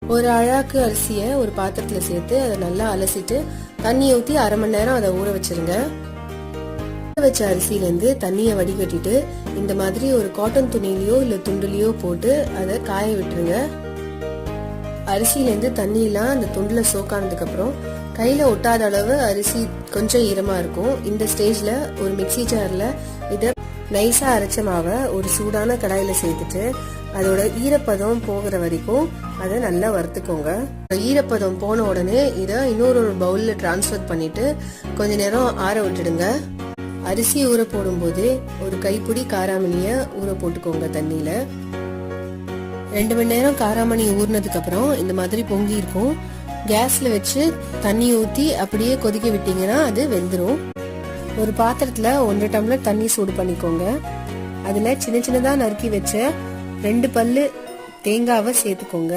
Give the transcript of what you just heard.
ஒரு அழாக்கு அரிசியை ஒரு பாத்திரத்துல சேர்த்து அதை நல்லா அலசிட்டு தண்ணி ஊற்றி அரை மணி நேரம் அதை ஊற வச்சிருங்க. ஊற வச்ச அரிசியிலேருந்து தண்ணியை வடிகட்டிட்டு இந்த மாதிரி ஒரு காட்டன் துணியிலையோ இல்லை துண்டுலையோ போட்டு அதை காய விட்டுருங்க. அரிசியிலேருந்து தண்ணியெல்லாம் அந்த துண்டுல சோக்கானதுக்கு அப்புறம் கையில ஒட்டாத அளவு அரிசி கொஞ்சம் ஈரமா இருக்கும். இந்த ஸ்டேஜ்ல ஒரு மிக்சி ஜார்ல இதை நைஸா அரைச்ச மாவை ஒரு சூடான கடாயில சேர்த்துட்டு அதோட ஈரப்பதம் போகிற வரைக்கும் அதை நல்லா வறுத்துக்கோங்க. ஈரப்பதம் போன உடனே இதை இன்னொரு பவுல்ல டிரான்ஸ்ஃபர் பண்ணிட்டு கொஞ்ச நேரம் ஆற விட்டுடுங்க. அரிசி ஊற போடும் போது ஒரு கைப்பிடி காராமணிய ஊற போட்டுக்கோங்க தண்ணியில. 2 மணி நேரம் காராமணி ஊறினதுக்கு அப்புறம் இந்த மாதிரி பொங்கி இருக்கும். கேஸ்ல வச்சு தண்ணி ஊத்தி அப்படியே கொதிக்க விட்டீங்கன்னா அது வெந்துடும். ஒரு பாத்திரத்துல 1 டம்ளர் தண்ணி சூடு பண்ணிக்கோங்க. அதுல சின்ன சின்னதா நறுக்கி வச்ச 2 பல்லு தேங்காவை சேர்த்துக்கோங்க.